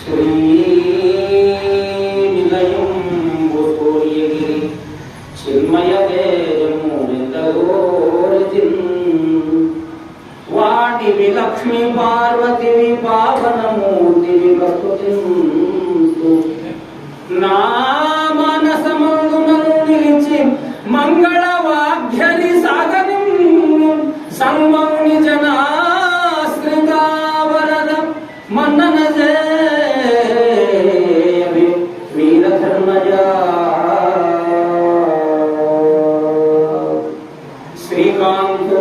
శ్రీనిలయంబుసూర్యగిరి చిన్మయ తేజము నిందగోరితిన్ వాటివి లక్ష్మీ పార్వతివి పావనమూర్తివి ప్రస్తుతింతు నా మనసమందునను నిలిచి మంగళవాగ్యని సాగని సర్వముని జనాశ్రితావరద మన్నన జేవి వీరధర్మజా శ్రీకాంతో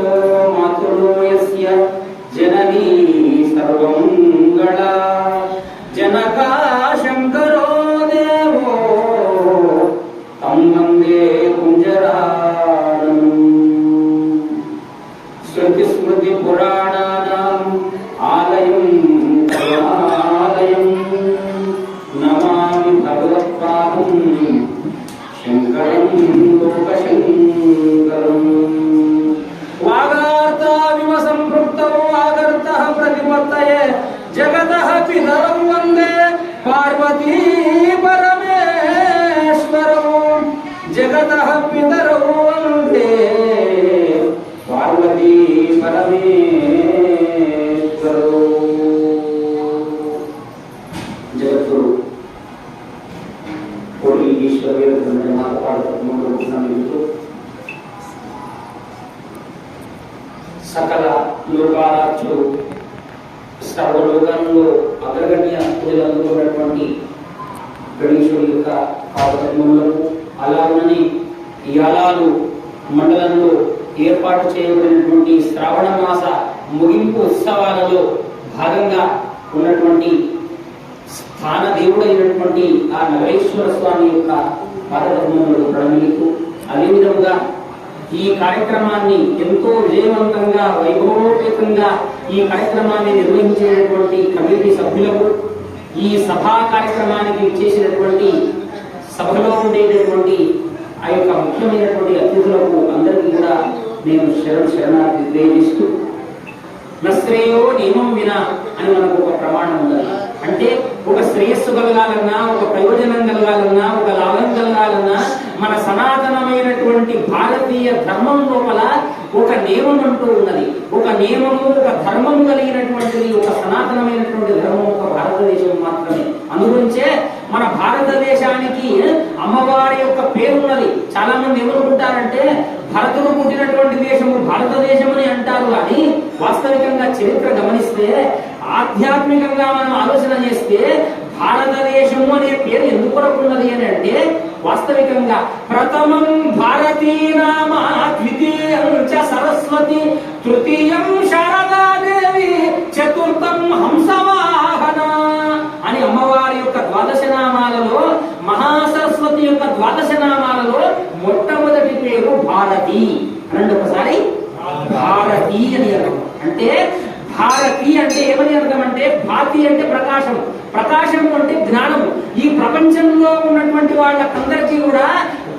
మాతృలో యస్య జననీ సర్వమంగళ జనకా శంకరో దేవో తం వందే కుంజరానం శృతి స్మృతి పురాణానాం ఆలయం కరుణాలయం నమామి భగవత్పాదం శంకరం లోకశంకరం వాగార్తావివ సంపృక్తౌ వాగర్తః ప్రతిపత్తయే జగతః పితరం వందే పార్వతీ పరమేశ్వరౌ జగతః పితరౌ వందే పార్వతీ పరమేశ్వరౌ. జగద్గురు కోటి ఈశ్వర వీరభద్ర మాతపాడు సకల లోకారాధ్యులు సర్వలోకంలో అగ్రగణ్య పూజలు ఉన్నటువంటి గణేశుడి యొక్క పాదపద్మములకు అలాగని యాలాలు మండలంలో ఏర్పాటు చేయబడినటువంటి శ్రావణ మాస ముగింపు ఉత్సవాలలో భాగంగా ఉన్నటువంటి స్థాన దేవుడైనటువంటి ఆ నగరేశ్వర స్వామి యొక్క పాదపద్మములకు ప్రణమిలుతూ అదేవిధంగా ఈ కార్యక్రమాన్ని ఎంతో విజయవంతంగా వైభవోపేతంగా ఈ కార్యక్రమాన్ని నిర్వహించేటటువంటి కమిటీ సభ్యులకు ఈ సభా కార్యక్రమానికి చేసినటువంటి సభలో ఉండేటటువంటి ఆ యొక్క ముఖ్యమైనటువంటి అతిథులకు అందరికీ కూడా నేను శరణార్థి తెలియజేస్తూ నశ్రేయో నియమం వినా అని మనకు ఒక ప్రమాణం ఉండాలి. అంటే ఒక శ్రేయస్సు కలగాలన్నా, ఒక ప్రయోజనం కలగాలన్నా, ఒక లాభం కలగాలన్నా మన సనాతనమైనటువంటి భారతీయ ధర్మం లోపల ఒక నియమం అంటూ ఉన్నది. ఒక నియమము, ఒక ధర్మము కలిగినటువంటిది ఒక సనాతనమైనటువంటి ధర్మం ఒక భారతదేశం మాత్రమే. అందుగురించే మన భారతదేశానికి అమ్మవారి యొక్క పేరున్నది. చాలా మంది ఏమనుకుంటారంటే భరతుడు పుట్టినటువంటి దేశము భారతదేశం అని అంటారు. కానీ వాస్తవికంగా చరిత్ర గమనిస్తే, ఆధ్యాత్మికంగా మనం ఆలోచన చేస్తే భారతదేశము అనే పేరు ఎందుకు ఉన్నది అని అంటే, వాస్తవికంగా ప్రథమం భారతీ నామ, ద్వితీయం చ సరస్వతి, తృతీయం శారదాదేవి, చతుర్థం హంసవాహన అని అమ్మవారి యొక్క ద్వాదశ నామాలలో, మహాసరస్వతి యొక్క ద్వాదశ నామాలలో మొట్టమొదటి పేరు భారతి. అనండి ఒకసారి, భారతి అని అర్థం. అంటే భారతి అంటే ఏమని అర్థం అంటే, భాతి అంటే ప్రకాశం, ప్రకాశం అంటే జ్ఞానము. ఈ ప్రపంచంలో ఉన్నటువంటి వాళ్ళకందరికీ కూడా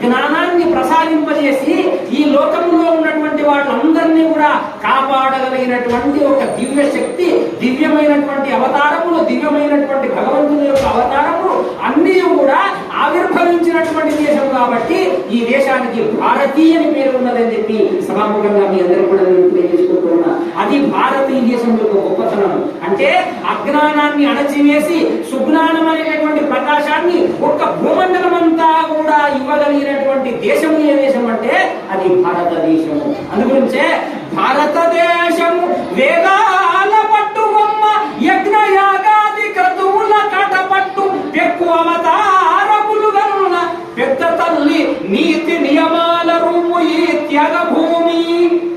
జ్ఞానాన్ని ప్రసాదింపజేసి ఈ లోకంలో ఉన్నటువంటి వాళ్ళందరినీ కూడా కాపాడగలిగినటువంటి ఒక దివ్య శక్తి, దివ్యమైనటువంటి అవతారములు, దివ్యమైనటువంటి భగవంతుని యొక్క అవతారములు అన్నీ కూడా ఆవిర్భవించినటువంటి దేశం. కాబట్టి ఈ దేశానికి భారతీయ అని పేరు ఉన్నదని చెప్పి సభాముఖంగా మీ అందరూ కూడా నేను తెలియజేసుకుంటున్నా. అది భారతీయ దేశం యొక్క గొప్పతనం. అంటే అజ్ఞానాన్ని అణచివేసి సుజ్ఞానం అనేటువంటి ప్రకాశాన్ని ఒక్క భూమండలం అంతా కూడా ఇవ్వగలిగినటువంటి దేశము ఏ దేశం అంటే అది భారతదేశము. అందుగురించే భారతదేశము వేదాల పట్టుబొమ్మ, యజ్ఞయాగాది క్రతువుల కటపట్టు, పెక్కు అవతారములు గల్ల పెద్ద తల్లి, నీతి నియమాల రూపు ఈ త్యాగ భూమి.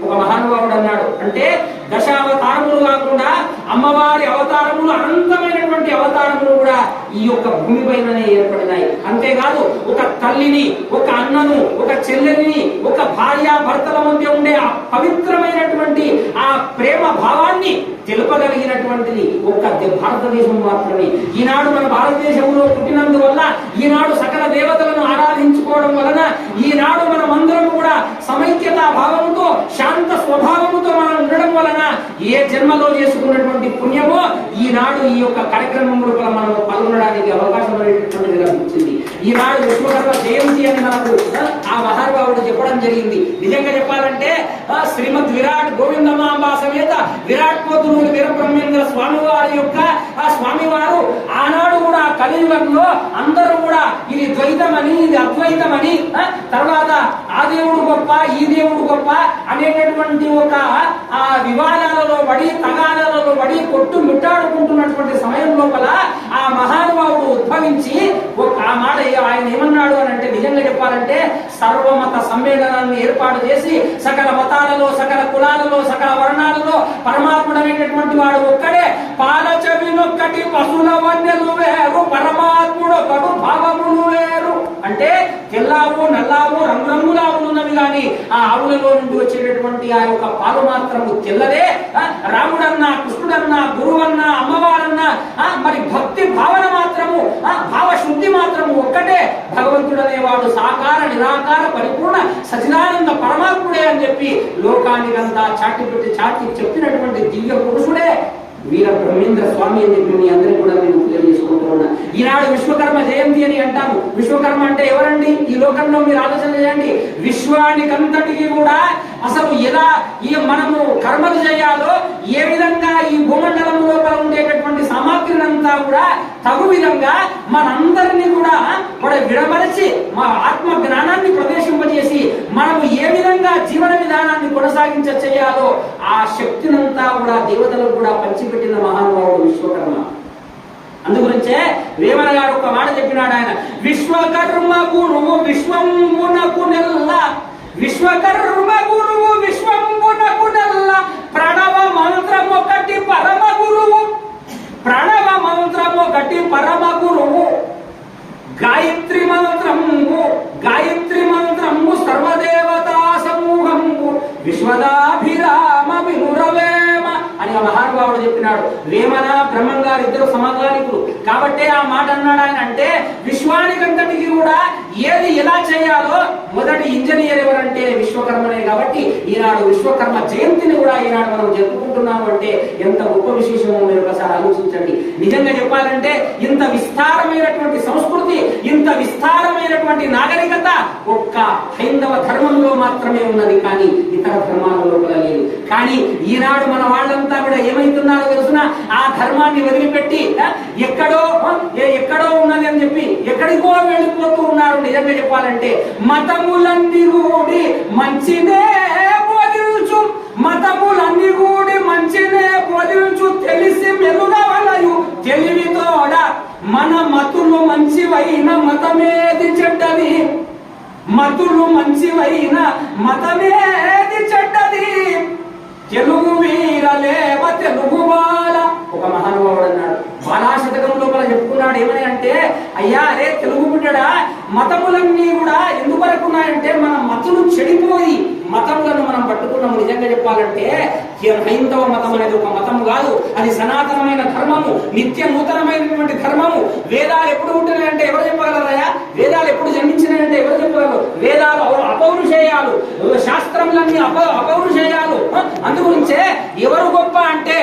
ఒక మహానుభావుడు అన్నాడు, అంటే దశావతారములు కాకుండా అమ్మవారి అవతారములు, అనంతమైనటువంటి అవతారములు కూడా ఈ యొక్క భూమిపైననే ఏర్పడినాయి. అంతేకాదు ఒక తల్లిని, ఒక అన్నను, ఒక చెల్లెలిని, ఒక భార్య భర్తల మధ్య ఉండే ఆ పవిత్రమైనటువంటి ఆ ప్రేమ భావాన్ని తత్వాన్ని తెలుపగలిగినటువంటిది ఒక్క భారతదేశం మాత్రమే. ఈనాడు మన భారతదేశంలో పుట్టినందువల్ల, ఈనాడు సకల దేవతలను ఆరాధించుకోవడం వలన, ఈనాడు మనం అందరం కూడా సమైక్యతా భావంతో శాంత స్వభావముతో మనం ఉండడం వలన ఏ జన్మలో చేసుకున్నటువంటి పుణ్యమో ఈనాడు ఈ యొక్క కార్యక్రమం లోపల మనం పాల్గొనడానికి అవకాశం అనేటువంటిది లభించింది. ఈనాడు విశ్వకర్మ జయంతి అని మనకు ఆ మహానుభావుడు చెప్పడం జరిగింది. నిజంగా చెప్పాలంటే శ్రీమద్ విరాట్ గోవిందమాంబ సమేత విరాట్ పోతులు వీరబ్రహ్మేంద్ర స్వామి వారి యొక్క ఆ స్వామివారు ఆనాడు కూడా కలియుగంలో అందరూ కూడా ఇది ద్వైతమని, ఇది అద్వైతమని, తర్వాత ఆ దేవుడు గొప్ప, ఈ దేవుడు గొప్ప అనేటటువంటి ఒక ఆ వివాదాలలో పడి, తగాదాలలో పడి కొట్టు మిట్టాడుకుంటున్నటువంటి సమయం లోపల ఆ మహానుభావుడు ఉద్భవించి ఆ మాట ఆయన ఏమన్నాడు అని అంటే, నిజంగా చెప్పాలంటే సర్వమత సమ్మేళనాన్ని ఏర్పాటు చేసి సకల మతాలలో, సకల కులాలలో, సకల వర్ణాలలో పరమాత్ముడైనటువంటి వాడు ఒక్కడే, పాలచవినొక్కటి పశుల వన్యలు వేరు, పరమాత్ముడొకడు భావములు వేరు. అంటే తెల్లావు నల్లావు రంగురంగుల ఆవులు ఉన్నవి కానీ ఆ ఆవులలో నుండి వచ్చేటటువంటి ఆ యొక్క పాలు మాత్రము తెల్లదే. రాముడన్నా, కృష్ణుడన్నా, గురువన్నా, అమ్మవారన్నా మరి భక్తి భావన మాత్రము, భావశుద్ధి మాత్రము ఒక్కటే. భగవంతుడు అనేవాడు సాకార నిరాకార పరిపూర్ణ సచిదానంద పరమాత్ముడే అని చెప్పి లోకానికంతా చాటి చెప్పినటువంటి దివ్య పురుషుడే వీర బ్రహ్మేంద్ర స్వామి అని చెప్పి మీ అందరికీ కూడా నేను తెలియజేసుకుంటూ ఉన్నా. ఈనాడు విశ్వకర్మ జయంతి అని అంటాము. విశ్వకర్మ అంటే ఎవరండి? ఈ లోకంలో మీరు ఆలోచన చేయండి. విశ్వానికంతటికి కూడా అసలు ఎలా మనము కర్మలు చేయాలో, ఏ విధంగా ఈ భూమండలం లోపల ఉండేటటువంటి సామగ్రిని అంతా కూడా తగు విధంగా మనందరినీ కూడా విడమరచి మా ఆత్మ జ్ఞానాన్ని ప్రవేశింపజేసి మనము ఏ విధంగా జీవన విధానాన్ని కొనసాగించ చేయాలో ఆ శక్తినంతా కూడా దేవతలకు కూడా పంచిపెట్టిన మహానుభావుడు విశ్వకర్మ. అందుగురించే వేమన గారు ఒక మాట చెప్పినాడు ఆయన, విశ్వకర్మ గురువు విశ్వంబునకు నెల్ల, విశ్వకర్మ గురువు విశ్వంబునకు నెల్ల, ప్రణవ మంత్రం ఒకటి పరమ గురువు, ప్రణవ మంత్రం ఒకటి పరమ గురువు, గాయత్రి మంత్రము, గాయత్రి మంత్రము సర్వదేవతా సమూహము, విశ్వదాభిరామ వినురవేమ అని ఆ మహానుభావుడు చెప్పినాడు. వేమన బ్రహ్మం గారు ఇద్దరు సమకాలికులు కాబట్టి ఆ మాట అన్నాడు ఆయన. అంటే విశ్వానికంతటికి కూడా ఏది ఎలా చేయాలో మొదటి ఇంజనీర్ ఎవరంటే విశ్వకర్మనే. కాబట్టి ఈనాడు విశ్వకర్మ జయంతిని కూడా ఈనాడు మనం జరుపుకుంటున్నాము అంటే ఎంత గొప్ప విశేషమో మీరు ఒకసారి ఆలోచించండి. నిజంగా చెప్పాలంటే ఇంత విస్తారమైనటువంటి సంస్కృతి, ఇంత విస్తారమైనటువంటి నాగరికత ఒక్క హైందవ ధర్మంలో మాత్రమే ఉన్నది, కానీ ఇతర ధర్మాలలో కూడా లేదు. కానీ ఈనాడు మన వాళ్ళంతా కూడా ఏమైతున్నారో తెలుసునా, ఆ ధర్మాన్ని వదిలిపెట్టి ఎక్కడో ఉన్నది అని చెప్పి ఎక్కడికో వెళ్ళిపోతూ ఉన్నారు. నిజంగా చెప్పాలంటే మతములన్నీ కూడి మంచినే బోధించు, మతములన్నీ కూడి మంచినే బోధించు, తెలిసి మెలుగవలయు తెలివితోడ మన మతులు మంచివైన మతమేది చెడ్డది, మతులు మంచివైన మతమేది చెడ్డది, తెలుగు వీరలేవ తెలుగు బాల. ఒక మహానుభావుడు అన్నాడు, బాలాశతకం లోపల చెప్పుకున్నాడు. ఏమని అంటే, అయ్యా అరే తెలుగు బిడ్డడా, మతములన్నీ కూడా ఎందువరకు ఉన్నాయంటే మన మతులు చెడిపోయి మతములను మనం పట్టుకున్నాము. నిజంగా చెప్పాలంటే హైందవ మతం అనేది ఒక మతము కాదు, అది సనాతనమైన ధర్మము, నిత్య నూతనమైనటువంటి ధర్మము. వేదాలు ఎప్పుడు ఉంటున్నాయంటే ఎవరు చెప్పగలరయ్యా? వేదాలు ఎప్పుడు జన్మించినాయంటే ఎవరు చెప్పగలరు? వేదాలు అపౌరుషేయాలు, శాస్త్రములన్నీ అపౌరుషేయాలు. అందుగురించే ఎవరు గొప్ప అంటే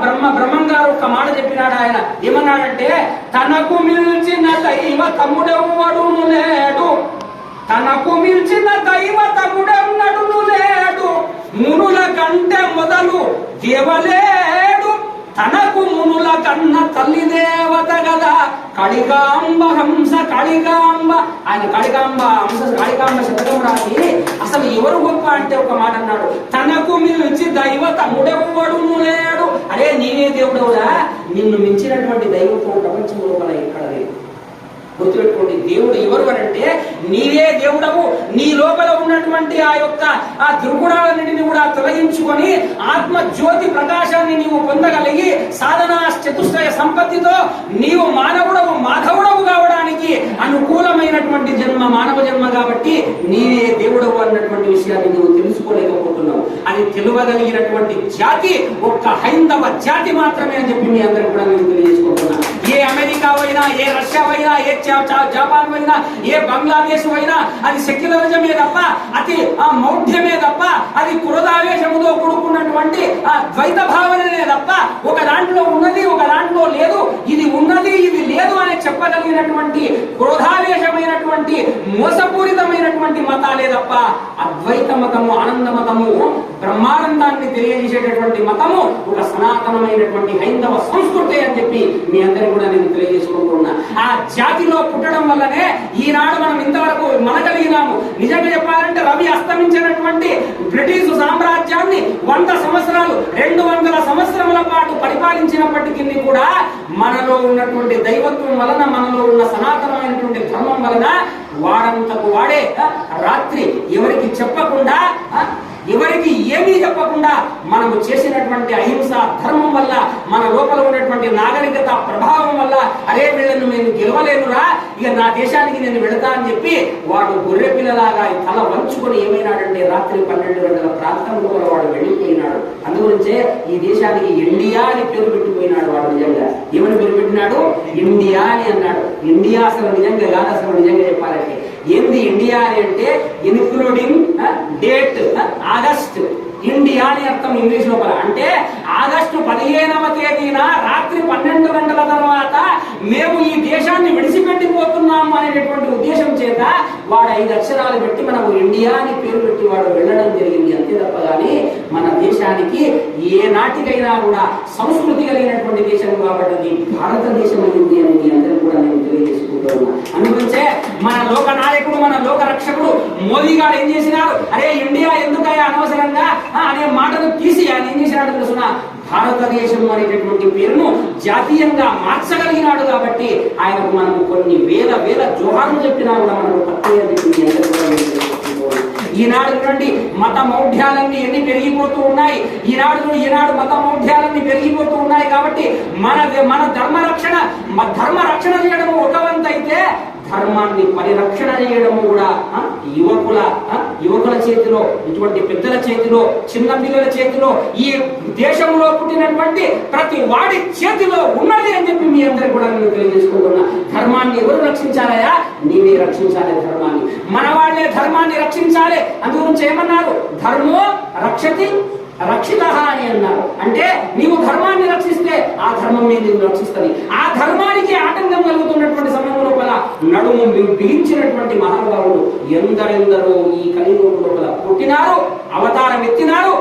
బ్రహ్మం గారు ఒక మాట చెప్పినాడు. ఆయన ఏమన్నాడంటే, తనకు మిల్చిన దైవ తమ్ముడెవ్వడును లేడు, తనకు మిల్చిన దైవ తమ్ముడెన్నడును లేడు, మునుల కంటే మొదలు దేవలేడు, తనకు మునుల కన్న తల్లి దేవత గదా కళికాంబ హంస కళికాంబ. ఆయన కళికాంబ హంస కళికాంబ శబ్దం రాసి అసలు ఎవరు గొప్ప అంటే ఒక మాట అన్నాడు, తనకు మించి దైవ తమ్ముడెవ్వడును లేడు. అరే నీవే దేవుడవురా, నిన్ను మించినటువంటి దైవత్వం ప్రపంచం లోపల ఎక్కడ లేదు. గుర్తుపెట్టుకోండి, దేవుడు ఎవరు అనంటే నీవే దేవుడవు. నీ లోపల ఉన్నటువంటి ఆ దుర్గుణాలన్నింటినీ కూడా తొలగించుకొని ఆత్మ జ్యోతి ప్రకాశాన్ని నీవు పొందగలిగి సాధనా చతుష్టయ సంపత్తితో నీవు మానవుడవు మాధవుడవు కావడానికి తెలుసుకోవడానికి అనుకూలమైనటువంటి జన్మ మానవ జన్మ కాబట్టి నీవే దేవుడవు అన్నటువంటి విషయాన్ని నువ్వు తెలుసుకోలేకపోతున్నావు. అది తెలువగలిగినటువంటి జాతి ఒక్క హైందవ జాతి మాత్రమే అని చెప్పి మీ అందరూ కూడా నేను తెలియజేసుకుంటున్నా. ఏ అమెరికా అయినా, ఏ రష్యా అయినా, ఏ జపాన్ అయినా, ఏ బంగ్లాదేశ్ అయినా అది సెక్యులరిజమే తప్ప, అతి మౌఢ్యమే తప్ప, అది క్రోధావేశముతో కూడుకున్నటువంటి ద్వైత భావననే తప్ప ఒక దాంట్లో ఉన్నది ఒక దాంట్లో లేదు, ఇది ఉన్నది ఇది లేదు అని చెప్పగలిగినటువంటి క్రోధావేశమైనటువంటి మోసపూరితమైనటువంటి మతాలే తప్ప అద్వైత మతము, ఆనంద మతము, బ్రహ్మానందాన్ని తెలియజేసేటటువంటి మతము ఒక సనాతనమైనటువంటి హైందవ సంస్కృతి అని చెప్పి మీ అందరూ కూడా నేను తెలియజేసుకుంటున్నా. ఆ జాతిలో పుట్టడం వల్లనే ఈనాడు మనం ఇంతవరకు మనగలిగినాము. నిజంగా చెప్పాలంటే రవి అస్తమించినటువంటి బ్రిటిష్ సామ్రాజ్యాన్ని 100 సంవత్సరాలు 200 సంవత్సరముల పాటు పరిపాలించినప్పటికీ కూడా మనలో ఉన్నటువంటి దైవత్వం వలన, మనలో ఉన్న సనాతనమైనటువంటి ధర్మం వలన వాడంతకు వాడే రాత్రి ఎవరికి చెప్పకుండా, ఎవరికి ఏమీ చెప్పకుండా మనము చేసినటువంటి అహింస ధర్మం వల్ల, మన లోపల ఉన్నటువంటి నాగరికత ప్రభావం వల్ల, అరే వీళ్ళను నేను గెలవలేనురా, ఇక నా దేశానికి నేను వెళతా అని చెప్పి వాడు గొర్రె పిల్లలాగా తల వంచుకొని ఏమైనాడంటే రాత్రి 12 గంటల ప్రాంతంలో వాడు వెళ్ళిపోయినాడు. అందుగురించే ఈ దేశానికి ఇండియా అని పేరు పెట్టిపోయినాడు వాడు. నిజంగా ఏమని పేరు పెట్టినాడు? ఇండియా అని అన్నాడు. ఇండియా అసలు నిజంగా కాదు. అసలు నిజంగా చెప్పాలంటే ఏంది ఇండియా అని అంటే ఇన్క్లూడింగ్ డేట్ ఆగస్ట్. ఇండియా అని అర్థం ఇంగ్లీష్ లోపల. అంటే ఆగస్టు 15వ తేదీన రాత్రి 12 గంటల తర్వాత మేము ఈ దేశాన్ని విడిచిపెట్టిపోతున్నాము అనేటటువంటి ఉద్దేశం చేత వాడు 5 అక్షరాలు పెట్టి మనము ఇండియా అని పేరు పెట్టి వాడు వెళ్ళడం జరిగింది. అంతే తప్ప కానీ మన దేశానికి ఏ నాటికైనా కూడా సంస్కృతి కలిగినటువంటి దేశం కాబట్టి భారతదేశం అయింది అని అందరూ కూడా నేను తెలియజేసుకుంటూ ఉన్నా. అందుగురించే మన లోక నాయకుడు, మన లోక రక్షకుడు మోదీ గారు ఏం చేసినారు? అరే ఇండియా ఎందుకయ్యా అనవసరంగా అనే మాటను తీసి ఆయన ఏం చేసినాడు తెలుసునా? భారతదేశం అనేటటువంటి పేరును జాతీయంగా మార్చగలిగినాడు. కాబట్టి ఆయనకు మనము కొన్ని వేల జోహార్లు చెప్పినా కూడా మనకు తక్కువ. ఈనాడు మత మౌఢ్యాలన్నీ ఎన్ని పెరిగిపోతూ ఉన్నాయి. ఈనాడు మత మౌఢ్యాలన్నీ పెరిగిపోతూ ఉన్నాయి. కాబట్టి మన ధర్మ రక్షణ చేయడము ఒక వంతు అయితే, ధర్మాన్ని పరిరక్షణ చేయడము కూడా యువకుల చేతిలో, ఇటువంటి పెద్దల చేతిలో, చిన్న పిల్లల చేతిలో, ఈ దేశంలో పుట్టినటువంటి ప్రతి వాడి చేతిలో ఉన్నది అని చెప్పి మీ అందరికి కూడా నేను తెలియజేసుకుంటున్నా. ధర్మాన్ని ఎవరు రక్షించాలయా? నీవే రక్షించాలి ధర్మాన్ని. మన వాళ్ళే ధర్మాన్ని రక్షించాలి. అందుగురించి ఏమన్నారు? ధర్మో రక్షతి రక్షిత అని అన్నారు. అంటే నీవు ధర్మాన్ని రక్షిస్తే ఆ ధర్మం మీద నీవు రక్షిస్తుంది. ఆ ధర్మానికి ఆటంకం కలుగుతున్నటువంటి సమయం లోపల నడుము బిగించినటువంటి మహానుభావులు ఎందరెందరో ఈ కలియుగం లోపల పుట్టినారు, అవతారం ఎత్తినారు,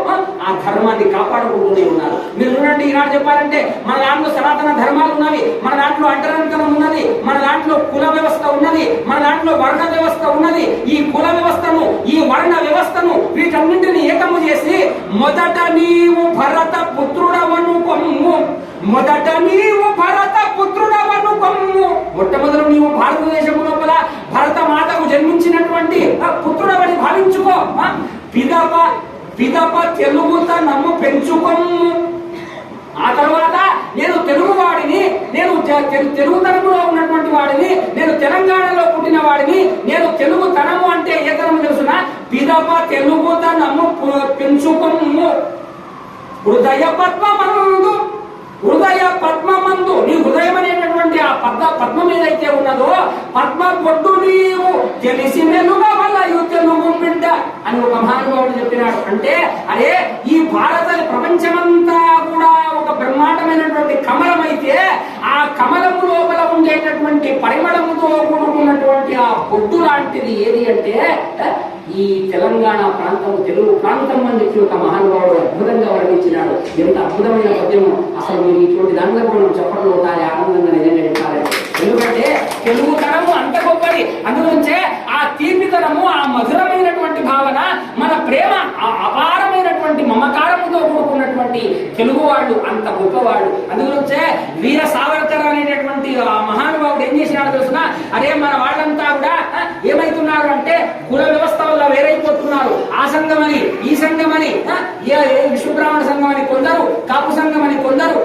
ఆ ధర్మాన్ని కాపాడుకుంటూనే ఉన్నారు. మీరు చూడండి, ఈనాడు చెప్పాలంటే మన దాంట్లో సనాతన ధర్మాలు ఉన్నవి, మన దాంట్లో అంటరానితనం ఉన్నది, మన దాంట్లో కుల వ్యవస్థ ఉన్నది, మన దాంట్లో వర్ణ వ్యవస్థ ఉన్నది. ఈ కుల వ్యవస్థను, ఈ వర్ణ వ్యవస్థను, వీటన్నింటినీ ఏకము చేసి మొదట నీవు భరత పుత్రుడవను కొమ్ము, మొదట నీవు భరత పుత్రుడవను కొమ్ము. మొట్టమొదలు నీవు భారతదేశం లోపల భరత మాతకు జన్మించినటువంటి పుత్రుడవని భావించుకో. పిదప తెలుగుతనము పెంచుకొమ్ము. ఆ తర్వాత నేను తెలుగు వాడిని, నేను తెలుగుతనములో ఉన్నటువంటి వాడిని, నేను తెలంగాణలో పుట్టిన వాడిని, నేను తెలుగుతనము అంటే ఏ తనము తెలుసునా? పిదప తెలుగుతనము పెంచుకొమ్ము. హృదయ పద్మమందు నీ హృదయం అనేటటువంటి ఆ పద్మం ఏదైతే ఉన్నదో, పద్మ పొట్టు నీవు తెలిసి మెలుగ వలయు తెలుగు బిడ్డ అని ఒక మహానుభావుడు చెప్పినాడు. అంటే అరే ఈ భారత ప్రపంచమంతా కూడా ఒక బ్రహ్మాండమైనటువంటి కమలం అయితే, ఆ కమలము లోపల ఉండేటటువంటి పరిమళముతో కూడుకున్నటువంటి ఆ పొట్టు లాంటిది ఏది అంటే ఈ తెలంగాణ ప్రాంతం, తెలుగు ప్రాంతం అని చెప్పి ఒక మహానుభావుడు అద్భుతంగా వర్ణించినాడు. ఎంత అద్భుతమైన పద్యము! అసలు మీరు ఇటువంటి దాంట్లో మనం చెప్పడం ఉండాలి, ఆనందంగా నిజంగా చెప్పాలి. ఎందుకంటే తెలుగు తనము అంత గొప్పది. అందుగురించే ఆ తీపితనము, ఆ మధురమైనటువంటి భావన, మన ప్రేమ, ఆ అపారమైనటువంటి మమకారము త్యాగంతో కూడుకున్నటువంటి తెలుగు వాళ్ళు అంత గొప్పవాళ్ళు. అందుగురించే వీర సావర్కర్ అనేటటువంటి మహానుభావుడు ఏం చేసినాడు తెలుసిన, అరే మన వాళ్ళంతా కూడా ఏమైతున్నారు అంటే కుల వ్యవస్థ వల్ల వేరైపోతున్నారు. ఆ సంఘమని ఈ సంఘమని విశ్వబ్రాహ్మణ సంఘం అని కొందరు, కాపు సంఘం అని కొందరు,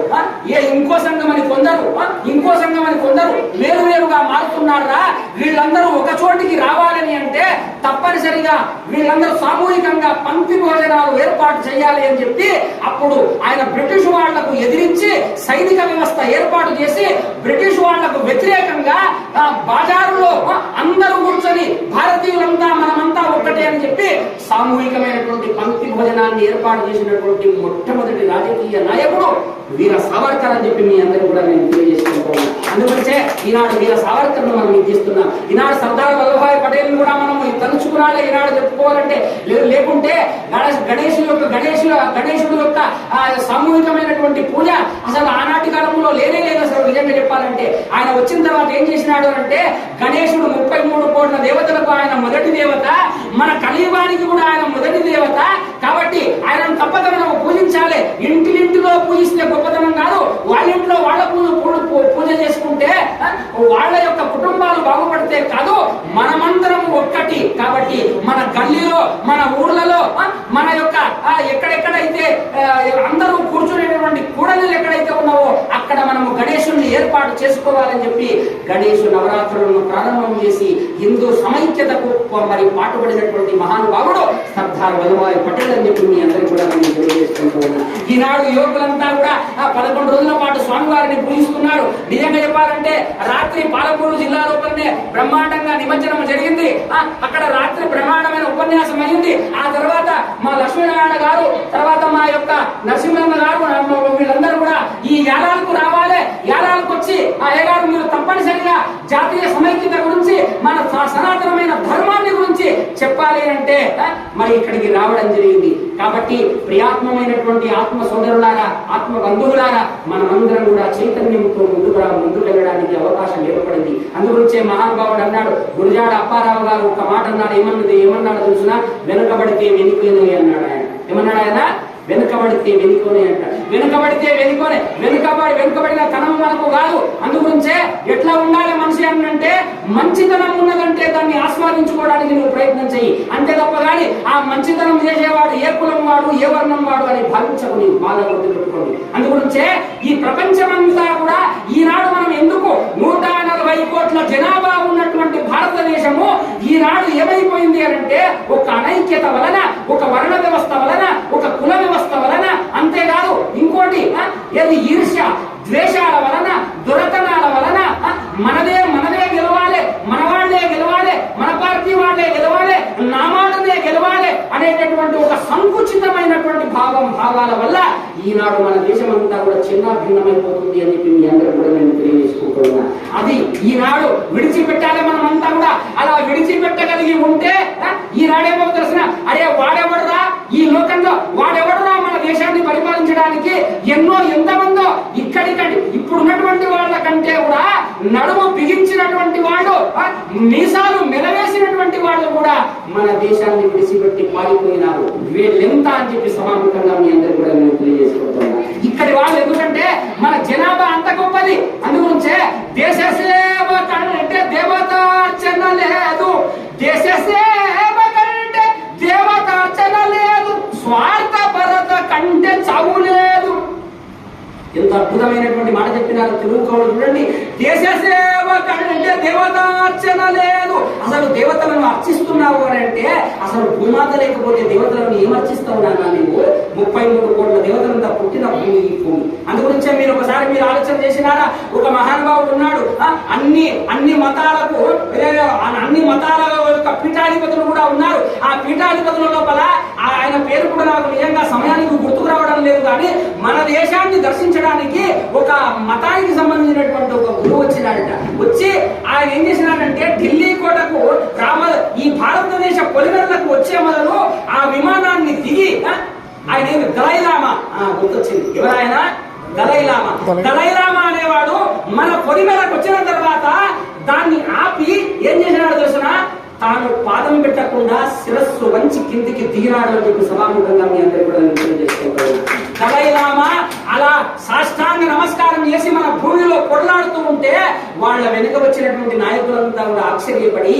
ఇంకో సంఘం అని కొందరు, ఇంకో సంఘం అని కొందరు వేరువేరుగా మారుతున్నారా. వీళ్ళందరూ ఒక చోటికి రావాలని అంటే తప్పనిసరిగా వీళ్ళందరూ సామూహికంగా పంక్తి భోజనాలు ఏర్పాటు చేయాలి అని చెప్పి అప్పుడు ఆయన బ్రిటిష్ వాళ్లకు ఎదిరించి సైనిక వ్యవస్థ ఏర్పాటు చేసి బ్రిటిష్ వాళ్లకు వ్యతిరేకంగా బజారులో అందరూ కూర్చొని భారతీయులంతా మనమంతా ఒక్కటే అని చెప్పి సామూహికమైనటువంటి పంక్తి భోజనాన్ని ఏర్పాటు చేసినటువంటి మొట్టమొదటి రాజకీయ నాయకుడు వీర సావర్కర్ అని చెప్పి మీ అందరూ కూడా నేను తెలియజేసుకుంటున్నాను. అందుకంటే ఈనాడు వీర సావర్కర్ను మనం ఇస్తున్నాం. ఈనాడు సర్దార్ వల్లభాయ్ పటేల్ కూడా మనం తలుచుకున్నాడే ఈనాడు చెప్పుకోవాలంటే, లేకుంటే గణేశుడు యొక్క సామూహికమైనటువంటి పూజ అసలు ఆనాటి కాలంలో లేనే లేదు. అసలు నిజంగా చెప్పాలంటే ఆయన వచ్చిన తర్వాత ఏం చేసినాడు అంటే గణేశుడు 33 కోట్ల దేవతలకు ఆయన మొదటి దేవత, మన కలియుగానికి కూడా ఆయన మొదటి దేవత. కాబట్టి ఆయనను తప్పక మనం పూజించాలి. ఇంటిలో పూజిస్తే గొప్పతనం కాదు, వాళ్ళ ఇంట్లో వాళ్ళ పూజ చేసుకుంటే వాళ్ళ యొక్క కుటుంబాలు బాగుపడితే కాదు, మనమందరం ఒక్కటి. కాబట్టి మన గల్లీలో మన ఊర్లలో మన యొక్క ఎక్కడెక్కడైతే అందరూ కూర్చునేటువంటి కూడలు ఎక్కడైతే ఉన్నావో అక్కడ మనము గణేశుని ఏర్పాటు చేసుకోవాలని చెప్పి గణేశు నవరాత్రులను ప్రారంభం చేసి హిందూ సమైక్యతకు మరి పాటుపడినటువంటి మహానుభావుడు సర్దార్ వల్లభాయ్ పటేల్ అని చెప్పి మీ అందరికీ కూడా నేను తెలియజేసుకుంటూ ఉన్నాను. ఈనాడు యువకులంతా కూడా 11 రోజుల పాటు స్వామివారిని పూజిస్తున్నారు. నిజంగా చెప్పాలంటే రాత్రి పాలమూరు జిల్లా లోపలనే బ్రహ్మాండంగా నిమజ్జనం జరిగింది. అక్కడ రాత్రి బ్రహ్మాండమైన ఉపన్యాసం అయింది. ఆ తర్వాత మా లక్ష్మీనారాయణ గారు, తర్వాత మా యొక్క నరసింహన్న గారు, వీళ్ళందరూ కూడా ఈ యాలాలకు రావాలి, యాలాలకు వచ్చి ఆ ఏగారు మీరు తప్పనిసరిగా జాతీయ సమైక్యత గురించి మన సనాతనమైన ధర్మాన్ని గురించి చెప్పాలి అంటే మరి ఇక్కడికి రావడం జరిగింది. కాబట్టి ప్రియాత్మమైనటువంటి ఆత్మ సోదరులారా, ఆత్మ బంధువులారా, మనమందరం కూడా చైతన్యంతో ముందుకు వెళ్ళడానికి అవకాశం ఏర్పడింది. అందుగురించే మహానుభావుడు అన్నాడు, గురజాడ అప్పారావు గారు ఒక మాట అన్నాడు. ఏమన్నాడు తెలుసునా? వెనుకబడితే వెనుకనే అన్నాడు ఆయన. ఏమన్నాడు ఆయన? వెనుకబడితే వెనుకొనే అంటాడు. వెనుకబడిన తనం మనకు కాదు. అందుగురించే ఎట్లా ఉండాలి మనిషి అంటే మంచితనం ఉన్నదంటే దాన్ని ఆస్వాదించుకోవడానికి నువ్వు ప్రయత్నం చెయ్యి, అంతే తప్ప కానీ ఆ మంచితనం చేసేవాడు ఏ కులం వాడు ఏ వర్ణం వాడు అని భావించకు, నీవు బాగా గుర్తుపెట్టుకోండి. అందుగురించే ఈ ప్రపంచమంతా కూడా ఈనాడు మనం ఎందుకు 140 కోట్ల జనాభా ఉన్నటువంటి భారతదేశము ఈనాడు ఏమైపోయింది అంటే ఒక అనైక్యత వలన, ఒక వర్ణ వ్యవస్థ వలన, ఒక కుల వ్యవస్థ వలన, అంతేకాదు ఇంకోటి ఏది ఈర్ష్య ద్వేషాల వలన, దురతనాల వలన మనదే గెలవాలి, మన వాళ్లే గెలవాలి, మన పార్టీ వాళ్లే గెలవాలి, నా మాటనే గెలవాలి అనేటటువంటి ఒక సంకుచితమైనటువంటి భావాల వల్ల ఈనాడు మన దేశం అంతా కూడా చిన్న భిన్నమైపోతుంది అని చెప్పి మీ అందరూ కూడా నేను తెలియజేసుకుంటున్నా. అది ఈనాడు విడిచిపెట్టాలి. మనం అంతా కూడా అలా విడిచిపెట్టగలిగి ఉంటే ఈనాడేమో తెలిసిన, అరే వాడెవడరా ఈ లోకంలో, వాడెవడరా మన దేశాన్ని పరిపాలించడానికి, ఎంతమందో ఇప్పుడు ఉన్నటువంటి వాళ్ళ కంటే కూడా నడుము బిగించినటువంటి వాళ్ళు, మీసాలు మెలవేసినటువంటి వాళ్ళు కూడా మన దేశాన్ని విడిచిపెట్టి పారిపోయినారు. వీళ్ళెంత అని చెప్పి సమానంగా మీ అందరూ కూడా నేను తెలియజేసుకుంటున్నా. ఇక్కడి వాళ్ళు ఎందుకంటే మన జనాభా అంత గొప్పది. అందుగురించే దేశ సేవ కంటే దేవతార్చన లేదు, దేశ సేవ కంటే దేవతార్చన లేదు, స్వార్థపరత కంటే చావు లేదు. ఎంత అద్భుతమైనటువంటి మాట చెప్పినారు తెలుగు కవులు చూడండి. దేశ సేవ కంటే దేవతార్చన లేదు. అసలు దేవతలను అర్చిస్తున్నావు అని అంటే అసలు భూమాత లేకపోతే దేవతలను ఏమర్చిస్తావు నాన్న నీవు? 33 కోట్ల దేవతలంతా పుట్టిన భూమి ఈ భూమి. అందుగురించే మీరు ఒకసారి మీరు ఆలోచన చేసినారా? ఒక మహానుభావుడు ఉన్నాడు, అన్ని మతాల యొక్క పీఠాధిపతులు కూడా ఉన్నారు. ఆ పీఠాధిపతుల లోపల ఆయన పేరు కూడా నాకు నిజంగా సమయానికి గుర్తుకు రావడం లేదు. కానీ మన దేశాన్ని దర్శించడానికి ఒక మతానికి సంబంధించినటువంటి ఒక గురువు వచ్చినాడట. వచ్చి ఆయన ఏం చేసినాడంటే ఢిల్లీ కోటకు ఈ భారతదేశ పొలిమేరలకు వచ్చే మొదలు ఆ విమానాన్ని దిగి ఆయన దలైలామా గుర్తొచ్చింది. ఎవరాయన? దలైలామా. దలైలామా అనేవాడు మన పొలిమేరకు వచ్చిన తర్వాత దాన్ని ఆపి ఏం చేసినాడు తెలుసునా? తాను పాదం పెట్టకుండా శిరస్సు వంచి కిందికి దిగినాడు అని చెప్పి సభాముఖంగా మీ అందరూ కూడా తెలియజేసుకుంటారు. దలైలామా అలా సాష్టాంగ నమస్కారం చేసి మన భూమిలో కొట్లాడుతూ ఉంటే వాళ్ళ వెనుక వచ్చినటువంటి నాయకులంతా కూడా ఆశ్చర్యపడి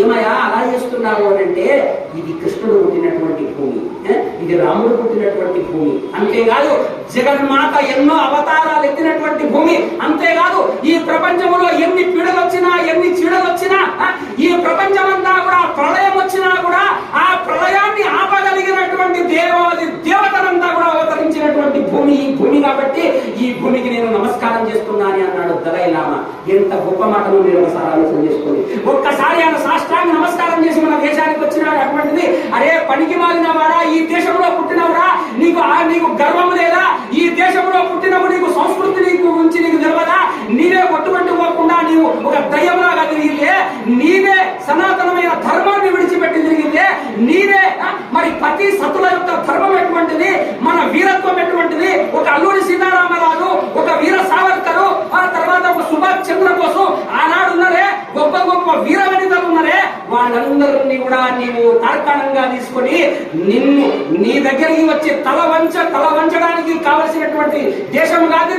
ఏమయ్యా అలా చేస్తున్నావు అంటే ఇది కృష్ణుడు పుట్టినటువంటి భూమి, ఇది రాముడు పుట్టినటువంటి భూమి, అంతేకాదు జగన్మాత ఎన్నో అవతారాలు ఎత్తినటువంటి భూమి, అంతేకాదు ఈ ప్రపంచంలో ఎన్ని పీడలు వచ్చినా ఎన్ని చీడలు వచ్చినా ఈ ప్రపంచమంతా కూడా ప్రళయం వచ్చినా కూడా ఆ ప్రళయాన్ని ఆపగలిగినటువంటి దేవాది దేవతలంతా కూడా అవతరించినటువంటి భూమి ఈ భూమి కాబట్టి ఈ భూమికి నేను నమస్కారం చేస్తున్నాను అన్నాడు దలైలామా. ఎంత గొప్ప మాటను మీరు ఒకసారి ఆలోచన చేసుకోండి. ఒక్కసారి ఆయన సాష్టాంగ నమస్కారం చేసి మన దేశానికి వచ్చినాడు. అటువంటిది అరే పనికి మాలిన వాడా, ఈ దేశంలో పుట్టినవరా, నీకు గర్వం లేదా, ఈ దేశంలో పుట్టినప్పుడు నీకు సంస్కృతి నీకు గురించి నీకు తెలియదా, నీవే కొట్టుకుంటుకోకుండా నీవు ఒక దయ్యంలాగా తిరిగితే, నీవే సనాతనమైన ధర్మాన్ని విడిచిపెట్టి తిరిగితే, నీవే మరి పతి సతుల యొక్క ధర్మం ఎటువంటిది, మన వీరత్వం ఎటువంటిది, ఒక అల్లూరి సీతారామరాజు, ఒక వీర సావర్కరు, ఆ తర్వాత ఒక సుభాష్ చంద్రబోసు ఆనాడు ఉన్నారే, గొప్ప గొప్ప వీర వనితలు ఉన్నారే, వాళ్ళందరినీ కూడా నీవు తార్కాణంగా తీసుకొని నిన్ను నీ దగ్గరికి వచ్చి తల వంచడానికి కావలసినటువంటి దేశం కాదు,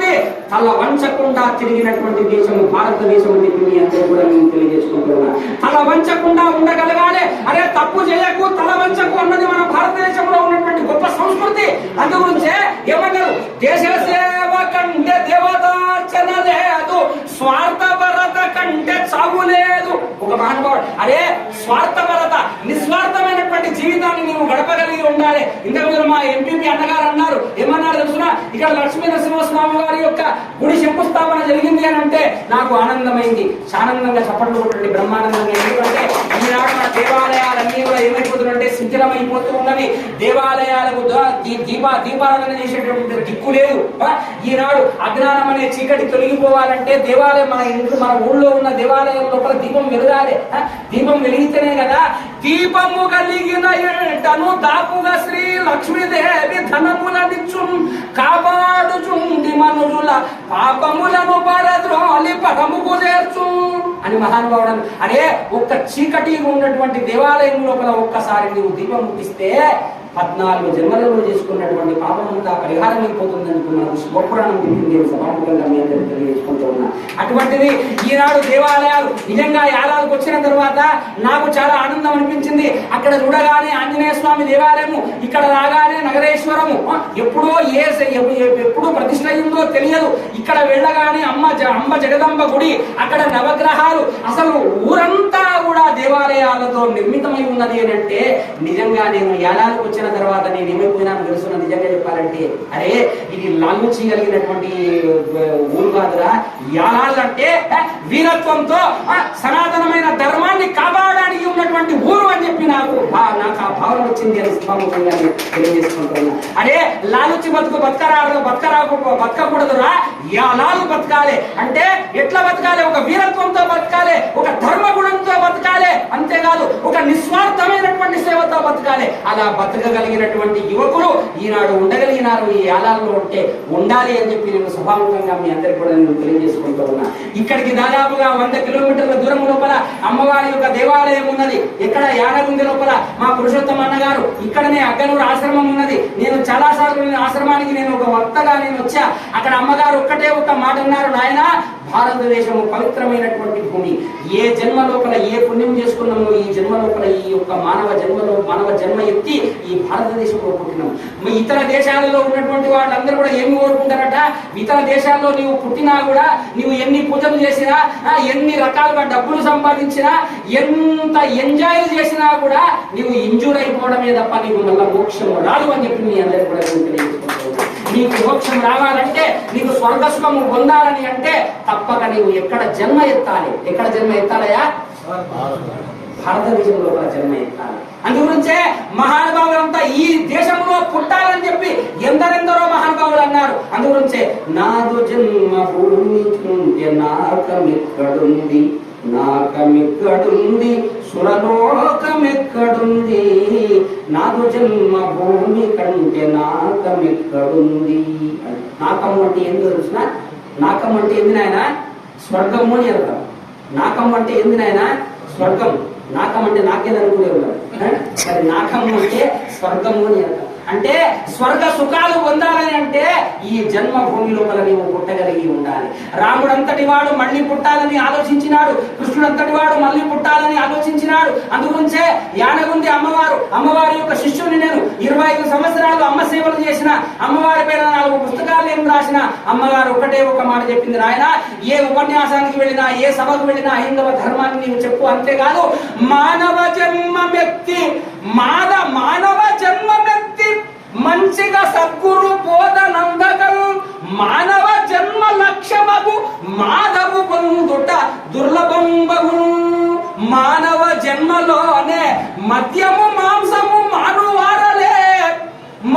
తల వంచకుండా తిరిగినటువంటి దేశం భారతదేశం అని చెప్పి మీ అందరూ కూడా నేను తెలియజేసుకుంటున్నా. తల వంచకుండా ఉండగలగాలి. అరే తప్పు చేయకు, తల వంచకు అన్నది మన భారతదేశంలో ఉన్నటువంటి గొప్ప సంస్కృతి. అందు గురించే ఏమన్నారు, దేశ సేవ కంటే దేవతార్చన లేదు, స్వార్థపరత కంటే చావు లేదు. ఒక మహానుభావుడు అరే స్వార్థపరత, నిస్వార్థమైనటువంటి జీవితాన్ని నీవు గడపగలిగి ఉండాలి. ఇంతకుముందు మా ఎంపీపీ అన్నగారు అన్నారు, ఏమన్నారు తెలుసునా, ఇక్కడ లక్ష్మీ నరసింహస్వామి వారి యొక్క గుడి శంకుస్థాపన జరిగింది అని అంటే నాకు ఆనందమైంది. ఆనందంగా చప్పట్లు కొట్టండి, బ్రహ్మానందంగా. ఎందుకంటే ఈనాడు మన దేవాలయాలన్నీ కూడా ఏమైపోతుందంటే శిథిలమైపోతూ ఉన్నవి. దేవాలయాలకు దీపారాధన చేసేటువంటి దిక్కు లేదు. ఈనాడు అజ్ఞానం అనే చీకటి తొలగిపోవాలంటే దేవాలయం మన ఊళ్ళో ఉన్న దేవాలయం లోపల దీపం వెలగాలి. దీపం వెలిగితేనే కదా, దీపము కలిగిన ఎంటను దాపుగా శ్రీ లక్ష్మీదేవి ధనములనిచ్చు కాపాడుచుండి మనుషుల పాపములను పరద్రోలి పరముకు చేర్చు అని మహానుభావుడు. అరే ఒక్క చీకటి ఉన్నటువంటి దేవాలయం లోపల ఒక్కసారి నీవు దీపం ముట్టిస్తే 14 జన్మలలో చేసుకున్నటువంటి పాపమంతా పరిహారం అయిపోతుంది అనుకున్నాను. శివపురాణం చెప్పింది, సభాముఖంగా మీ అందరికీ తెలియజేసుకుంటూ ఉన్నా. అటువంటిది ఈనాడు దేవాలయాలు నిజంగా యాదాలకు వచ్చిన తర్వాత నాకు చాలా ఆనందం అనిపించింది. అక్కడ చూడగానే ఆంజనేయ స్వామి దేవాలయము, ఇక్కడ రాగానే నగరేశ్వరము, ఎప్పుడు ప్రతిష్ట అయిందో తెలియదు. ఇక్కడ వెళ్ళగానే అమ్మ జగదంబ గుడి, అక్కడ నవగ్రహాలు, అసలు ఊరంతా కూడా దేవాలయాలతో నిర్మితమై ఉన్నది అని అంటే నిజంగా నేను యాదాలకు వచ్చిన తర్వాత నేను ఏమైపోయినాను తెలుసున్నా. నిజంగా చెప్పాలంటే అరే ఇది లాలుచి కలిగినటువంటి ఊరు కాదురా. యాలాలంటే వీరత్వంతో సనాతనమైన ధర్మాన్ని కాపాడడానికి ఉన్నటువంటి ఊరు అని చెప్పి నాకు ఆ భావన వచ్చింది అని స్వాముఖంగా తెలియజేసుకుంటున్నా. అరే లాలుచి బతకకూడదురా, యాలాలు బతకాలి. అంటే ఎట్లా బతకాలి? ఒక వీరత్వంతో బతకాలి, ఒక ధర్మగుణంతో బతకాలి, అంతేకాదు ఒక నిస్వార్థమైనటువంటి సేవతో బతకాలి. అలా బతకగలిగినటువంటి యువకులు ఈనాడు ఉండగలిగినారు. ఈ యాలాల్లో ఉంటే ఉండాలి అని చెప్పి నేను సభాముఖంగా మీ అందరికీ కూడా నేను తెలియజేసుకుంటూ ఉన్నా. ఇక్కడికి దాదాపుగా 100 కిలోమీటర్ల దూరం లోపల అమ్మవారి యొక్క దేవాలయం ఉన్నది. ఎక్కడ యానగుంది లోపల మా పురుషోత్తమ అన్నగారు, ఇక్కడనే అగ్గనూరు ఆశ్రమం ఉన్నది. నేను చాలా సార్లు ఆశ్రమానికి నేను ఒక వక్తగా నేను వచ్చా. అక్కడ అమ్మగారు ఒక్కటే ఒక మాట అన్నారు, నాయన భారతదేశము పవిత్రమైనటువంటి భూమి. ఏ జన్మ లోపల ఏ పుణ్యం చేసుకున్నామో ఈ జన్మ లోపల ఈ యొక్క మానవ జన్మ ఎత్తి ఈ భారతదేశంలో పుట్టినాము. ఇతర దేశాలలో ఉన్నటువంటి వాళ్ళందరూ కూడా ఏమి కోరుకుంటారట, ఇతర దేశాల్లో నీవు పుట్టినా కూడా నీవు ఎన్ని పూజలు చేసినా, ఎన్ని రకాలుగా డబ్బులు సంపాదించినా, ఎంత ఎంజాయ్ చేసినా కూడా నీవు ఇంజూర్ అయిపోవడమే తప్ప నీకు మళ్ళీ మోక్షం రాదు అని చెప్పి మీ అందరికీ కూడా తెలియజేసుకుంటాను. నీకు మోక్షం రావాలంటే, నీకు స్వర్గసుఖము పొందాలని అంటే తప్పక నీవు ఎక్కడ జన్మ ఎత్తాలి. ఎక్కడ జన్మ ఎత్తాలయా? భారతదేశంలో జన్మ ఎత్తాలి. అందుగురించే మహానుభావులంతా ఈ దేశంలో పుట్టాలని చెప్పి ఎందరెందరో మహానుభావులు అన్నారు. అందుగురించే నాదు జన్మ భూమి నాకమెక్కడుంది, నాకమెక్కడుంది, సురలోకమెక్కడుంది, నాదు జన్మ భూమి కంటే నాకమెక్కడుంది. నాకము అంటే ఏందో తెలుసిన? నాకము అంటే ఏంది నాయన? స్వర్గము అని అర్థం. నాకము అంటే ఏంది నాయన? స్వర్గం. నాకం అంటే నాకేదనుకునే ఉన్నారు. మరి నాకము అంటే స్వర్గము అని అర్థం. అంటే స్వర్గ సుఖాలు పొందాలని అంటే ఈ జన్మభూమి లోపల నీవు పుట్టగలిగి ఉండాలి. రాముడంతటి వాడు మళ్ళీ పుట్టాలని ఆలోచించినాడు, కృష్ణుడంతటి వాడు మళ్ళీ పుట్టాలని ఆలోచించినాడు. అందుగురించే యానగుంది అమ్మవారి యొక్క శిష్యుని నేను 25 సంవత్సరాలు అమ్మ సేవలు చేసిన, అమ్మవారి పేర 4 పుస్తకాలు ఏం రాసిన అమ్మగారు ఒకటే ఒక మాట చెప్పింది, నాయన ఏ ఉపన్యాసానికి వెళ్ళినా ఏ సభకు వెళ్ళినా హైందవ ధర్మాన్ని నీవు చెప్పు, అంతేకాదు మానవ జన్మమెత్తి మంచిగా సద్గురు బోధనందగలు మానవ జన్మ లక్ష్యమగు మాధవు పొందుట దుర్లభంబగు. మానవ జన్మలోనే మద్యము మాంసము మానువారలే,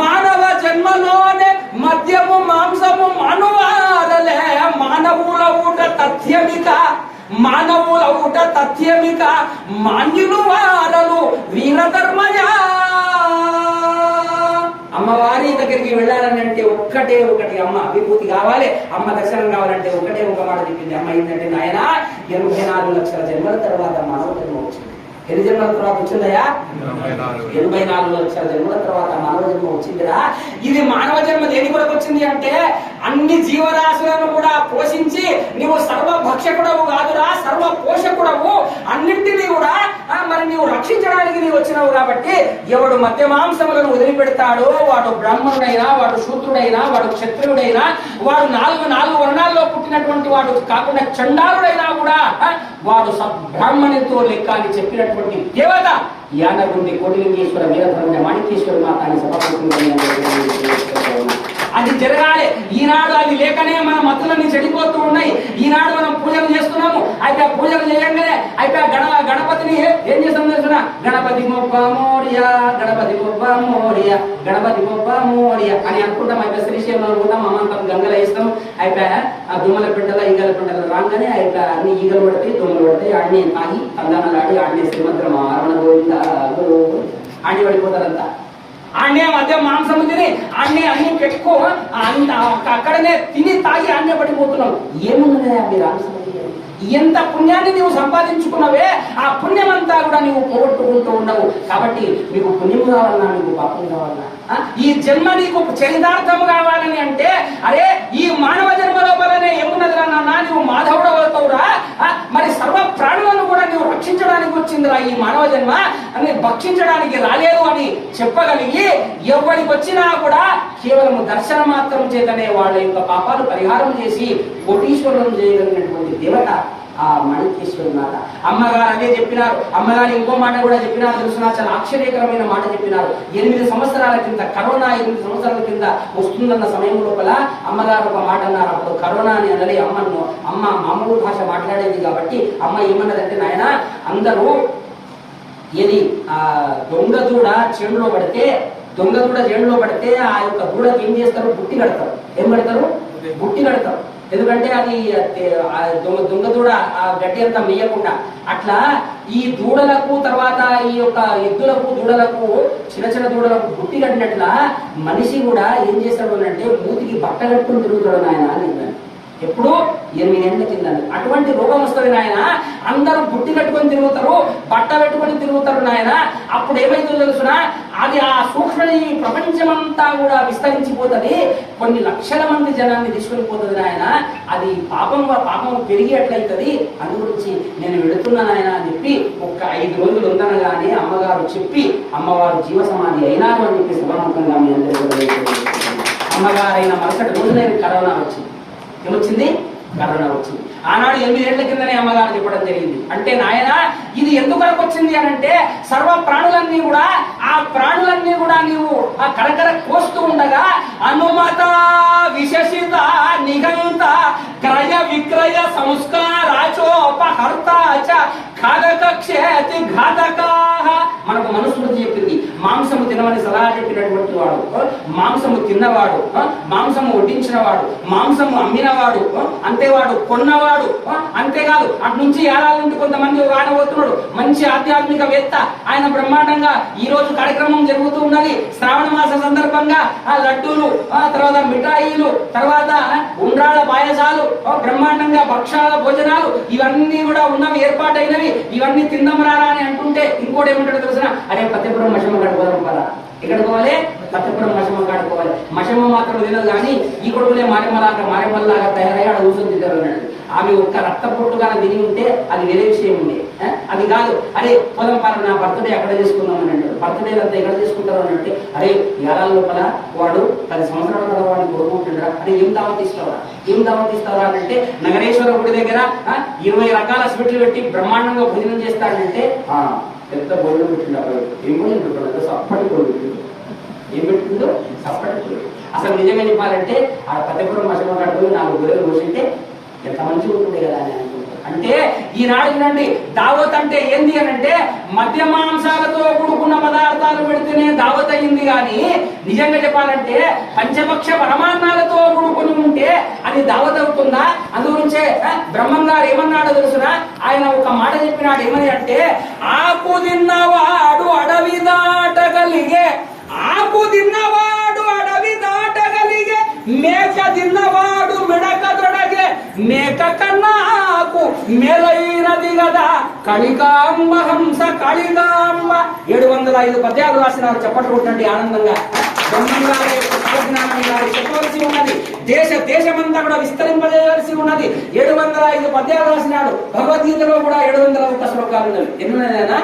మానవ జన్మలోనే మద్యము మాంసము మానువారలే. మానవుల ఊట తథ్యమిక మాన్యులు వారలు వీరధర్మయా. అమ్మవారి దగ్గరికి వెళ్ళాలని అంటే ఒకటి అమ్మ విభూతి కావాలి, అమ్మ దర్శనం కావాలంటే ఒకటే ఒక మాట చెప్పింది. అమ్మ ఏంటంటే నాయన 84 లక్షల జన్మల తర్వాత మానవ జన్మ వచ్చింది. ఎన్ని జన్మల తర్వాత వచ్చిందయా? 84 లక్షల జన్మల తర్వాత మానవ జన్మ వచ్చిందిరా. ఇది మానవ జన్మ దేని కొరకు వచ్చింది అంటే అన్ని జీవరాశులను కూడా పోషించి నీవు సర్వ భక్షకుడవు కాదురా, సర్వ పోషకుడవు. అన్నింటినీ కూడా మరి నీవు రక్షించడానికి నీవు వచ్చినావు. కాబట్టి ఎవడు మధ్య మాంసములను వదిలిపెడతాడో వాడు బ్రాహ్మణుడైనా, వాడు శూద్రుడైనా, వాడు క్షత్రియుడైనా, వాడు నాలుగు వర్ణాల్లో పుట్టినటువంటి వాడు కాకుండా చండాలుడైనా కూడా వాడు బ్రాహ్మణితో లెక్క అని చెప్పినటువంటి దేవత యానగుంది కోటిలింగేశ్వర వీరధర్మ మాణికేశ్వర మాతాన్ని సభాపతి. అది జరగాలి. ఈనాడు అది లేకనే మన మతులన్నీ చెడిపోతూ ఉన్నాయి. ఈనాడు మనం పూజలు చేస్తున్నాము, అయితే పూజలు చేయంగానే అయితే గణపతిని ఏం చేస్తాం తెలుసిన, గణపతి మొప్ప మోరియా, గణపతి మొప్ప మోరియా, గణపతి మొప్ప మోరియా అని అనుకుంటాం. అయితే శ్రీశైలంలో ఉంటాం, అమ్మంతం గంగలు వేస్తాం. అయితే ఆ దుమ్మల బిడ్డల ఈగల బిడ్డలు రాగానే అయితే అన్ని ఈగలు పడతాయి, దొమ్మలు పడతాయి. ఆడిని తాగి తందనలాడి ఆడిని శ్రీమంత్రం ఆరణ గోవింద ఆడి పడిపోతారంతా. ఆడనే మధ్య మాంసము తిని అన్ని పెట్టుకో అక్కడనే తిని తాగి అన్నే పడిపోతున్నావు. ఏముంది మీరు ఆంసము ఎంత పుణ్యాన్ని నీవు సంపాదించుకున్నావే ఆ పుణ్యం అంతా కూడా నీవు పోగొట్టుకుంటూ ఉండవు. కాబట్టి నీకు పుణ్యం కావాలన్నా, నీకు పాపం కావాలన్నా, ఈ జన్మ నీకు చరితార్థము కావాలని అంటే అరే ఈ మానవ జన్మ లోపలనే ఏమున్నదిరా నాన్న, నీవు మాధవుడు అవుతావురా. మరి సర్వ ప్రాణులను కూడా నీవు రక్షించడానికి వచ్చిందిరా ఈ మానవ జన్మ అని, భక్షించడానికి రాలేదు అని చెప్పగలిగి ఎవరికి వచ్చినా కూడా కేవలం దర్శన మాత్రం చేతనే వాళ్ళ యొక్క పాపాలు పరిహారం చేసి కోటీశ్వరులను చేయగలిగినటువంటి దేవత ఆ మాణికేశ్వరి మాత. అమ్మగారు అదే చెప్పినారు. అమ్మగారు ఇంకో మాట కూడా చెప్పినారు తెలుసునా, చాలా ఆశ్చర్యకరమైన మాట చెప్పినారు. 8 సంవత్సరాల కింద కరోనా 8 సంవత్సరాల కింద వస్తుందన్న సమయం లోపల అమ్మగారు ఒక మాట అన్నారు. అప్పుడు కరోనా అని అనలే, అమ్మ మామూలు భాష మాట్లాడేది కాబట్టి అమ్మ ఏమన్నదంటే, నాయన అందరూ ఏది దొంగ దూడ చేనులో పడితే ఆ యొక్క దూడకి ఏం చేస్తారు, బుట్టి కడతారు. ఏం కడతారు? బుట్టి కడతారు. ఎందుకంటే అది దొంగ దూడ ఆ గడ్డి అంతా మేయకుండా. అట్లా ఈ దూడలకు తర్వాత ఈ యొక్క ఎద్దులకు దూడలకు చిన్న దూడలకు బుట్టి కట్టినట్లా మనిషి కూడా ఏం చేస్తాడు అంటే మూతికి బట్ట కట్టుకుని తిరుగుతాడు నాయన అని. ఎప్పుడు 8 ఏళ్ల కింద అటువంటి రోగం వస్తుంది నాయన. అందరూ బుట్టి కట్టుకొని తిరుగుతారు, బట్ట పెట్టుకొని తిరుగుతారు నాయన. అప్పుడు ఏమైతుందో తెలుసునా, అది ఆ సూక్ష్మ ప్రపంచమంతా కూడా విస్తరించిపోతుంది, కొన్ని లక్షల మంది జనాన్ని తీసుకొని పోతుంది నాయన. అది పాపం పెరిగి ఎట్లయితుంది. అందుగురించి నేను వెళుతున్నాను ఆయన అని చెప్పి ఒక 5 రోజులు ఉందనగానే అమ్మగారు చెప్పి అమ్మవారు జీవ సమాధి అయినారు అని చెప్పి సభాముఖంగా మీ అందరూ అమ్మగారైన మరుసటి రోజునే కరోనా వచ్చింది. ఏమొచ్చింది? కరోనా వచ్చింది. ఆనాడు 8 ఏళ్ల కిందనే అమ్మగారు చెప్పడం జరిగింది. అంటే నాయన ఇది ఎందుకు వచ్చింది అని అంటే సర్వ ప్రాణులన్నీ కూడా ఆ ప్రాణులన్నీ కూడా నీవు ఆ కరకర కోస్తూ ఉండగా అనుమత విశేషిత నిగంత క్రయ విక్రయ సంస్కారాచోపహర్త ఘాతక క్షేతి ఘాతకాః. మనకు మనుస్మృతి చెప్పింది, మాంసము తినమని సలహా చెప్పినటువంటి వాడు, మాంసము తిన్నవాడు, మాంసము వడ్డించిన వాడు, మాంసము అమ్మినవాడు, అంతేవాడు కొన్నవాడు. అంతేకాదు అటు నుంచి ఏడాది నుండి కొంతమంది ఆడబోతున్నాడు మంచి ఆధ్యాత్మిక వేత్త. ఆయన బ్రహ్మాండంగా ఈ రోజు కార్యక్రమం జరుగుతూ ఉన్నది. శ్రావణ మాస సందర్భంగా ఆ లడ్డూలు, తర్వాత మిఠాయిలు, తర్వాత ఉండ్రాళ్ళ పాయసాలు, బ్రహ్మాండంగా భక్షాల భోజనాలు ఇవన్నీ కూడా ఉన్నవి, ఏర్పాటైనవి. ఇవన్నీ తిందాం రారా అని అంటుంటే ఇంకోటి ఏమంటాడు తెలిసిన, అరే పతిపురం మషమ గడపదం పద ఎక్కడ పోవాలి? పట్టపురం మశమ్మ కాడుకోవాలి. మశమ్మ మాత్రం తినదు కానీ ఈ కొడుకునే మారెమ్మలాగా తయారయ్యి ఆడ కూర్చొని తింటారు అన్నాడు. ఆమె ఒక్క రక్త పొట్టుగా తిని ఉంటే అది వేరే విషయం ఉండే. అది కాదు, అరే పొలం పాలన నా బర్త్డే అక్కడ చేసుకుందాం అని అంటాడు. బర్త్డే అంతా ఎక్కడ చేసుకుంటారు అని అంటే, అరే ఏడాది లోపల వాడు 10 సంవత్సరాల కదా వాడిని కోరుకుంటుంటారా, అరే ఏం దావత్ ఇస్తావా అని అంటే, నగరేశ్వర గుడి దగ్గర 20 రకాల స్వీట్లు పెట్టి బ్రహ్మాండంగా భోజనం చేస్తాడంటే పెద్ద భోజనం పెట్టిండు. ఏం భోజనం పెట్టాడు? సప్పటి భోజనం. ఏం పెట్టిందో? సప్పటి భోజనం. అసలు నిజంగా చెప్పాలంటే ఆ పట్టపురం మశమ్మ కడుపులు 4 గొర్రెలు పోసింటే ఎంత మంచిగా ఉంటుంది కదా అని అనుకుంటారు. అంటే ఈనాడు చూడండి, దావత్ అంటే ఏంది అని అంటే మద్య మాంసాలతో కూడుకున్న పదార్థాలు పెడితేనే దావత్ అయింది కానీ నిజంగా చెప్పాలంటే పంచపక్ష పరమాన్నాలతో కూడుకుని ఉంటే అది దావత్ అవుతుందా? అందుగురించే బ్రహ్మం గారు ఏమన్నాడో తెలుసునా? ఆయన ఒక మాట చెప్పినాడు. ఏమని అంటే, ఆకు తిన్నవాడు అడవి దాటగలిగే, ఆకు తిన్నవాడు అడవి దాటగలిగే, మేక తిన్నవాడు మిడక తొడగే, మేక కన్నాకు మేలైనది కదా కళికాంబ హంస కళికాంబ. 705 పద్యాలు రాసినారు. చప్పట్లు కొట్టండి ఆనందంగా. బ్రహ్మం గారి చెప్పవలసి ఉన్నది. దేశమంతా కూడా విస్తరింపజేయవలసి ఉన్నది. 705 పద్యాలు రాసినాడు. భగవద్గీతలో కూడా 701 శ్లోకాలు ఉన్నవి. ఎన్నున్నాయనా?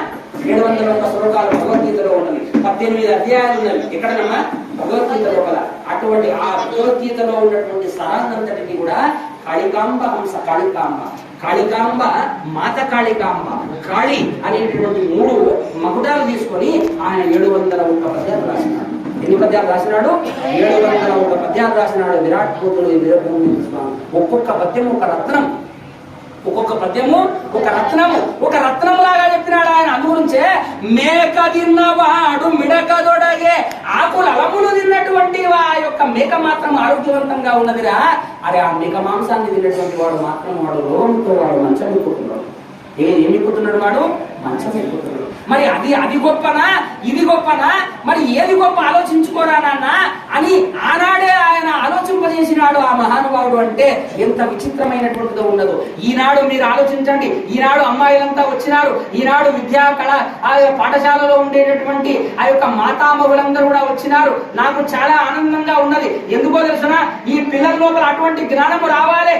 701 శ్లోకాలు భగవద్గీతలో ఉన్నవి. 18 అధ్యాయాలు ఉన్నవి. ఎక్కడనమ్మా? భగవద్గీత లోపల. అటువంటి ఆ భగవద్గీతలో ఉన్నటువంటి సారాన్నంతటికి కూడా కాళికాంబ హంస కాళికాంబ మాత కాళికాంబ కాళి అనేటువంటి 3 మకుటాలు తీసుకొని ఆయన 701 పద్యాలు రాసినాడు. ఎన్ని పద్యాలు రాసినాడు? 701 పద్యాలు రాసినాడు. విరాట్ కోతుడు వీరబ్రహ్మేంద్ర స్వామి. ఒక్కొక్క పద్యం ఒక రత్నం, ఒక్కొక్క పద్యము ఒక రత్నము, ఒక రత్నము లాగా చెప్పినాడు ఆయన. అందుగురించే మేక తిన్నవాడు మిడక దొడగే, ఆకులు అలములు తిన్నటువంటి ఆ యొక్క మేక మాత్రం ఆరోగ్యవంతంగా ఉన్నదిరా. అరే ఆ మేక మాంసాన్ని తిన్నటువంటి వాడు మాత్రం వాడు రోగంతో వాడు మంచం ఎక్కుతున్నాడు. ఏమి ఎక్కుతున్నాడు? వాడు మంచం ఎక్కుతున్నాడు. మరి అది గొప్పనా ఇది గొప్పనా? మరి ఏది గొప్ప ఆలోచించుకోరా నాన్న అని ఆనాడే ఆయన ఆలోచింపజేసినాడు ఆ మహానుభావుడు. అంటే ఎంత విచిత్రమైనటువంటిదో ఉండదు. ఈనాడు మీరు ఆలోచించండి. ఈనాడు అమ్మాయిలంతా వచ్చినారు. ఈనాడు విద్యా కళ ఆ పాఠశాలలో ఉండేటటువంటి ఆ యొక్క మాతామహులందరూ కూడా వచ్చినారు. నాకు చాలా ఆనందంగా ఉన్నది. ఎందుకో తెలుసునా? ఈ పిల్లల లోపల అటువంటి జ్ఞానము రావాలి.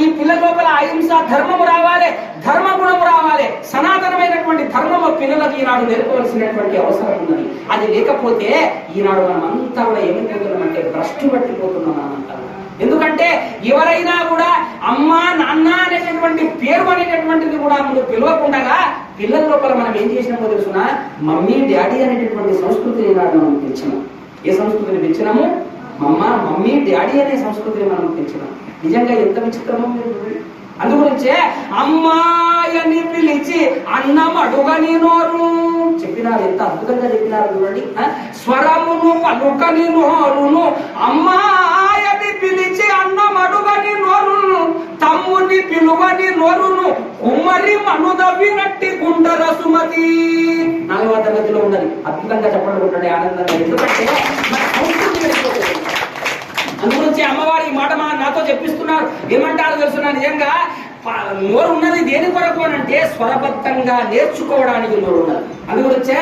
ఈ పిల్లల లోపల అహింస ధర్మము రావాలి, ధర్మ గుణము రావాలి. సనాతనమైనటువంటి ధర్మము పిల్లలకు ఈనాడు నేర్పవలసినటువంటి అవసరం ఉన్నది. అది లేకపోతే ఈనాడు మనం అంతా కూడా ఏమైపోతున్నామంటే భ్రష్టు పట్టిపోతున్నాం మనమంతా. ఎందుకంటే ఎవరైనా కూడా అమ్మ నాన్న అనేటటువంటి పేరు అనేటటువంటిది కూడా మనం పిలవకుండా పిల్లల లోపల మనం ఏం చేసినామో తెలుసునా? మమ్మీ డాడీ అనేటటువంటి సంస్కృతిని ఈనాడు మనం పెంచినాం. ఏ సంస్కృతిని పెంచినాము? మమ్మీ డాడీ అనే సంస్కృతిని మనం పెంచినాం. నిజంగా ఎంత విచిత్రమో మీరు. అందుగురించే అమ్మాయని పిలిచి అన్నం అడుగని నోరు చెప్పినారు. ఎంత అద్భుతంగా చెప్పినారు చూడండి. స్వరమును పలుకని నోరును అమ్మాయని పిలిచి అన్నం అడుగని నోరును, తమ్ముని పిలువని నోరును కుమ్మరి మనుదవ్వినట్టి గుండర సుమతి. 4వ తరగతిలో ఉన్నది. అద్భుతంగా చెప్పడం ఉంటుంది ఆనందంగా. ఎందుకంటే మన సంస్కృతి వెళ్ళిపోతుంది. అందుగురించి అమ్మవారి ఈ మాట నాతో చెప్పిస్తున్నారు. ఏమంటారు తెలుసున్నా? నిజంగా నోరు ఉన్నది దేని కొరకు అని అంటే స్వరబద్ధంగా నేర్చుకోవడానికి నోరు ఉన్నది. అందుగురించే